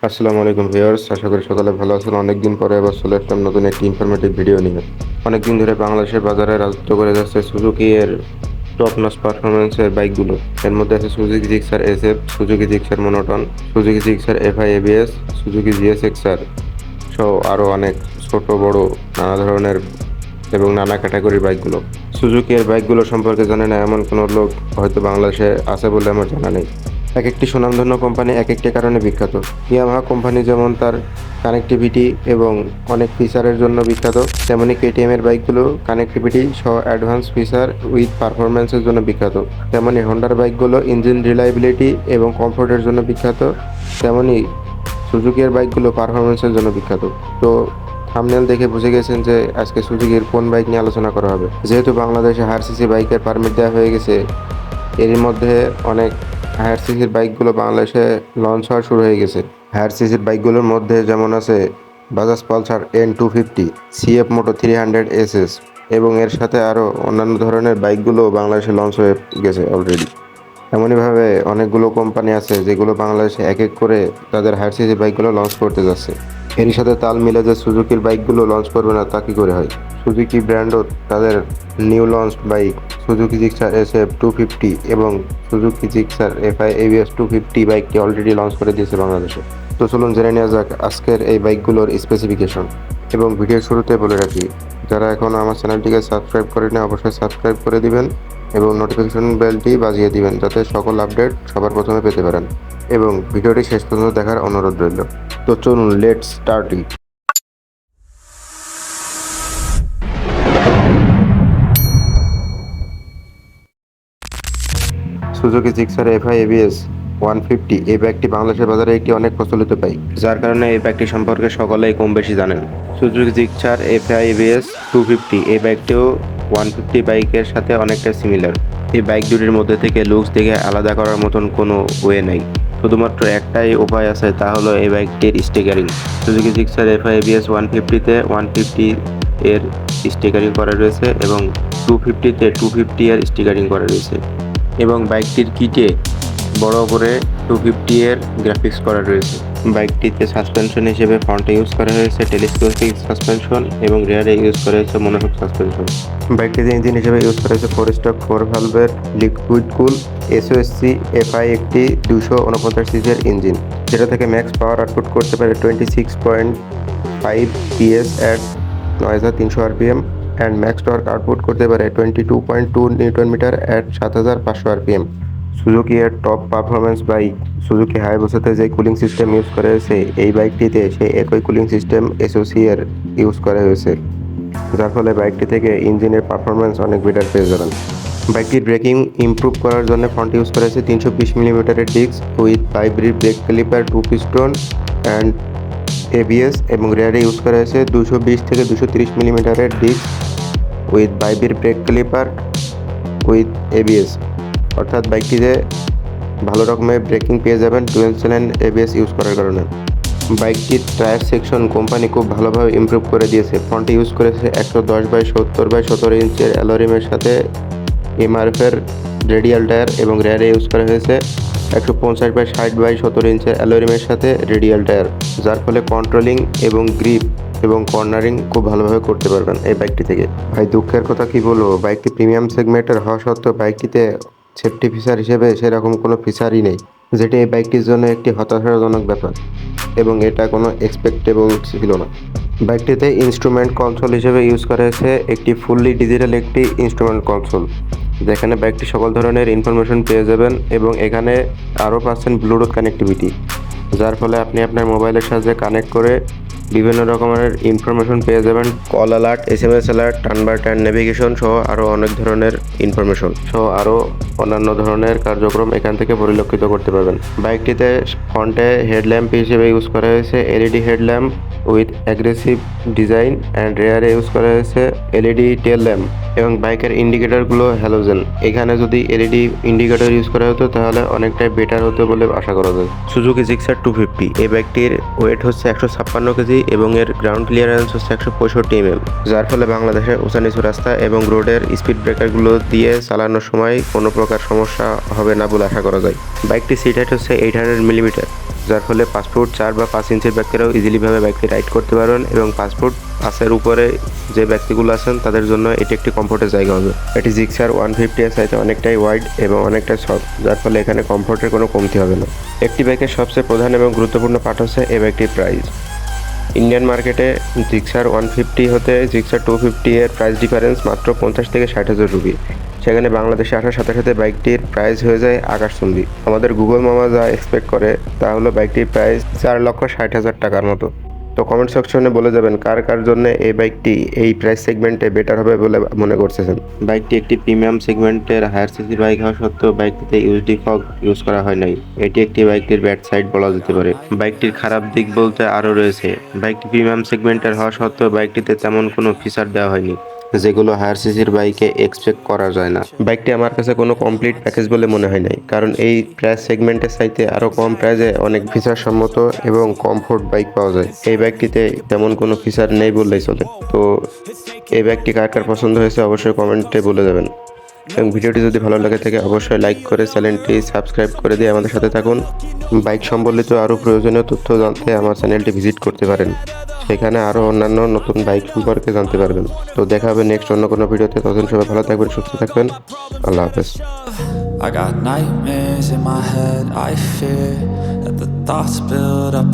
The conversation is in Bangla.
আসসালামু আলাইকুম ভিউয়ার্স, আশা করি সকালে ভালো আছেন। অনেকদিন পরে আবার চলে আসলাম নতুন একটি ইনফরমেটিভ ভিডিও নিয়ে। অনেকদিন ধরে বাংলাদেশের বাজারে রাজত্ব করে যাচ্ছে সুজুকি এর টপ নচ পারফরমেন্সের বাইকগুলো। এর মধ্যে আছে Suzuki Gixxer SF, Suzuki Gixxer monotone, Suzuki Gixxer FI ABS, Suzuki GSX-R সহ আরও অনেক ছোট বড় নানা ধরনের এবং নানা ক্যাটাগরির বাইকগুলো। সুজুকি এর বাইকগুলো সম্পর্কে জানে না এমন কোনো লোক হয়তো বাংলাদেশে আছে বলে আমার জানা নেই। এক একটি সুনামধন্য কোম্পানি এক একটি কারণে বিখ্যাত। ইয়ামাহা কোম্পানি যেমন তার কানেক্টিভিটি এবং অনেক ফিচারের জন্য বিখ্যাত, তেমনি কেটিএম এর বাইকগুলো কানেক্টিভিটি সহ অ্যাডভান্স ফিচার উইথ পারফরম্যান্সের জন্য বিখ্যাত। তেমনি হন্ডার বাইকগুলো ইঞ্জিন রিলায়েবিলিটি এবং কমফোর্টের জন্য বিখ্যাত। তেমনি সুজুকি এর বাইকগুলো পারফরমেন্সের জন্য বিখ্যাত। তো থাম্বনেল দেখে বুঝে গেছেন যে আজকে সুজুকির কোন বাইক নিয়ে আলোচনা করা হবে। যেহেতু বাংলাদেশে হায়ার সিসি বাইকের পারমিট দেওয়া হয়ে গেছে, এরই মধ্যে অনেক হায়ার সিসির বাইকগুলো বাংলাদেশে লঞ্চ হওয়া শুরু হয়ে গেছে। হায়ার সিসির বাইকগুলোর মধ্যে যেমন আছে বাজাজ পালসার N250, সিএফ মোটো 300 এবং এর সাথে আরও অন্যান্য ধরনের বাইকগুলো বাংলাদেশে লঞ্চ হয়ে গেছে অলরেডি। এমনইভাবে অনেকগুলো কোম্পানি আছে যেগুলো বাংলাদেশে এক এক করে তাদের হায়ার সিসি বাইকগুলো লঞ্চ করতে যাচ্ছে। এরই সাথে তাল মিলে যে সুজুকির বাইকগুলো লঞ্চ করবে না তা কী করে হয়। সুজুকি ব্র্যান্ডও তাদের new launch bike Suzuki Gixxer SF 250 এবং সুজুকি জিক্সার এফআই এবিএস 250 বাইকটি অলরেডি লঞ্চ করে দিয়েছে বাংলাদেশে। তো চলুন জেনে নেওয়া যাক আজকের এই বাইকগুলোর স্পেসিফিকেশন। এবং ভিডিওর শুরুতে বলে রাখি, যারা এখনও আমার চ্যানেলটিকে সাবস্ক্রাইব করেনি অবশ্যই সাবস্ক্রাইব করে দিবেন এবং নোটিফিকেশন বেলটি বাজিয়ে দিবেন যাতে সকল আপডেট সবার প্রথমে পেতে পারেন, এবং ভিডিওটি শেষ পর্যন্ত দেখার অনুরোধ রইল। তো চলুন let's start it. Suzuki Gixxer FI ABS 150 এই বাইকটি বাংলাদেশের বাজারে একটি অনেক প্রচলিত বাইক, যার কারণে এই বাইকটি সম্পর্কে সকলেই কম বেশি জানেন। সুজুকি জিক্সার এফআই এবিএস 250 এই বাইকটিও 150 বাইকের সাথে অনেকটা সিমিলার। এই বাইক দুটির মধ্যে থেকে লুকস দেখে আলাদা করার মতন কোনো ওয়ে নেই, শুধুমাত্র একটাই উপায় আছে, তা হলো এই বাইকটির stickering. Suzuki Gixxer FI ABS 150-তে 150 এর স্টিকারিং করা রয়েছে এবং 250-তে 250 এর স্টিকারিং করা রয়েছে, এবং বাইকটির কিটে বড় করে 250 এর গ্রাফিক্স করা রয়েছে। বাইকটিতে সাসপেনশন হিসেবে ফ্রন্টে ইউজ করা হয়েছে টেলিস্কোপিক সাসপেনশন এবং রিয়ারে ইউজ করা হয়েছে মনোশক সাসপেনশন। বাইকটিতে ইঞ্জিন হিসেবে ইউজ করা হয়েছে 4 স্ট্রোক 4 ভ্যালভের লিকুইড কুল এসওএসসি এফআই একটি 249 সিসির ইঞ্জিন, যেটা থেকে ম্যাক্স পাওয়ার আউটপুট করতে পারে 26.5 PS at 9300 RPM and max torque output করতে পারে 22.2 newton metre at 7500 RPM। Suzuki এর টপ পারফরমেন্স বাইক সুজুকি হায়াবুসাতে যে কুলিং সিস্টেম ইউজ করা হয়েছে, এই বাইকটিতে সেই একই কুলিং সিস্টেম এসওসি এর ইউজ করা হয়েছে, যার ফলে বাইকটি থেকে ইঞ্জিনের পারফরমেন্স অনেক বেটার পেয়ে যাবেন। বাইকটির ব্রেকিং ইমপ্রুভ করার জন্য ফ্রন্ট ইউজ করা হয়েছে 320 মিলিমিটারের disc with vibrate brake caliper 2 piston and ABS, এবং রিয়ারে ইউজ করা হয়েছে 220 থেকে 230 মিলিমিটারের disc with vibrate brake caliper with ABS, অর্থাৎ বাইকটিতে ভালো রকমের ব্রেকিং পেয়ে যাবেন ডুয়েল চ্যানেল এবিএস ইউজ করার কারণে। বাইকটির টায়ার সেকশন কোম্পানি খুব ভালোভাবে ইমপ্রুভ করে দিয়েছে। ফ্রন্টে ইউজ করেছে 110/70/17 ইঞ্চের অ্যালরিমের সাথে এমআরএফের রেডিয়াল টায়ার, এবং রিয়ারে ইউজ করা হয়েছে 150/60/17 ইঞ্চের অ্যালরিমের সাথে রেডিয়াল টায়ার, যার ফলে কন্ট্রোলিং এবং গ্রিপ এবং কর্নারিং খুব ভালোভাবে করতে পারবেন এই বাইকটি থেকে। ভাই দুঃখের কথা কি বলবো, বাইকটি প্রিমিয়াম সেগমেন্টের হওয়া সত্ত্বেও বাইকটিতে সেফটি ফিচার হিসেবে সেরকম কোনো ফিচারই নেই, যেটি এই বাইকটির জন্য একটি হতাশাজনক ব্যাপার, এবং এটা কোনো এক্সপেক্টেবল ছিল না। বাইকটিতে ইনস্ট্রুমেন্ট কনসোল হিসেবে ইউজ করা হয়েছে একটি ফুললি ডিজিটাল একটি ইনস্ট্রুমেন্ট কনসোল, যেখানে বাইকটি সকল ধরনের ইনফরমেশন পেয়ে যাবেন, এবং এখানে আরও পাচ্ছেন ব্লুটুথ কানেক্টিভিটি, যার ফলে আপনি আপনার মোবাইলের সাহায্যে কানেক্ট করে বিভিন্ন রকমের ইনফরমেশন পেয়ে যাবেন। Call alert, SMS alert, turn by turn navigation সহ আরও অনেক ধরনের ইনফরমেশন সহ আরও অন্যান্য ধরনের কার্যক্রম এখান থেকে পরিলক্ষিত করতে পারবেন। বাইকটিতে ফ্রন্টে হেডল্যাম্প হিসেবে ইউজ করা হয়েছে LED headlamp with aggressive design and রেয়ারে ইউজ করা হয়েছে এলইডি টেল ল্যাম্প, এবং বাইকের ইন্ডিকেটরগুলো হ্যালোজেন। এখানে যদি এলইডি ইন্ডিকেটর ইউজ করা হতো তাহলে অনেকটাই বেটার হতো বলে আশা করা যায়। সুজুকি জিক্সার 250 এই বাইকটির ওয়েট হচ্ছে 156 কেজি এবং এর গ্রাউন্ড ক্লিয়ারেন্স হচ্ছে 165 mm, যার ফলে বাংলাদেশের উঁচা নিচু রাস্তা এবং রোডের স্পিড ব্রেকারগুলো দিয়ে চালানোর সময় কোনো প্রকার সমস্যা হবে না বলে আশা করা যায়। বাইকটির সিট হাইট হচ্ছে 800 মিলিমিটার, যার ফলে 5 ফুট 4 বা 5 ইঞ্চির ব্যক্তিরাও ইজিলিভাবে বাইকটি রাইড করতে পারবেন এবং 5 ফুট 5-এর উপরে যে ব্যক্তিগুলো আছেন তাদের জন্য এটি একটি কমফোর্টের জায়গা হবে। এটি জিক্সার 150 এর চাইতে অনেকটাই ওয়াইড এবং অনেকটাই সফট, যার ফলে এখানে কমফোর্টের কোনো কমতি হবে না। একটি বাইকের সবচেয়ে প্রধান এবং গুরুত্বপূর্ণ পার্ট হচ্ছে এই বাইকটির প্রাইস। ইন্ডিয়ান মার্কেটে জিক্সার 150 হতে জিক্সার 250 এর প্রাইস ডিফারেন্স মাত্র 50 থেকে 60,000 রুপি। সেখানে বাংলাদেশে আসার সাথে সাথে বাইকটির প্রাইস হয়ে যায় আকাশচুম্বী। আমাদের গুগল মামা যা এক্সপেক্ট করে তা হলো বাইকটির প্রাইস 4,60,000 টাকার মতো। তো কমেন্ট সেকশনে বলে যাবেন কার কার জন্য এই বাইকটি এই প্রাইস সেগমেন্টে বেটার হবে বলে মনে করতেছেন। বাইকটি একটি প্রিমিয়াম সেগমেন্টের হায়ার সিসির বাইক হওয়া সত্ত্বেও বাইকটিতে ইউএসডি ফগ ইউজ করা হয় নাই। এটি একটি বাইকটির ব্যাড সাইড বলা যেতে পারে। বাইকটির খারাপ দিক বলতে আরও রয়েছে, বাইকটি প্রিমিয়াম সেগমেন্টের হওয়া সত্ত্বেও বাইকটিতে তেমন কোনো ফিচার দেওয়া হয়নি যেগুলো হায়ার সিসির বাইকে এক্সপেক্ট করা যায় না। বাইকটি আমার কাছে কোনো কমপ্লিট প্যাকেজ বলে মনে হয় নাই, কারণ এই প্রাইস সেগমেন্টের চাইতে আরও কম প্রাইসে অনেক ফিচার সম্মত এবং কমফোর্ট বাইক পাওয়া যায়। এই বাইকটিতে তেমন কোনো ফিচার নেই বললেই চলে। তো এই বাইকটি কার কার পছন্দ হয়েছে অবশ্যই কমেন্টে বলে যাবেন এবং ভিডিওটি যদি ভালো লাগে থাকে অবশ্যই লাইক করে চ্যানেলটি সাবস্ক্রাইব করে দিয়ে আমাদের সাথে থাকুন। বাইক সম্বলিত আরও প্রয়োজনীয় তথ্য জানতে আমার চ্যানেলটি ভিজিট করতে পারেন, সেখানে আরও অন্যান্য নতুন বাইক সম্পর্কে জানতে পারবেন। তো দেখা হবে নেক্সট অন্য কোনো ভিডিওতে। ততদিন সবাই ভালো থাকবেন, সুস্থ থাকবেন। আল্লাহ হাফেজ। I got nightmares in my head, I fear that the thoughts build up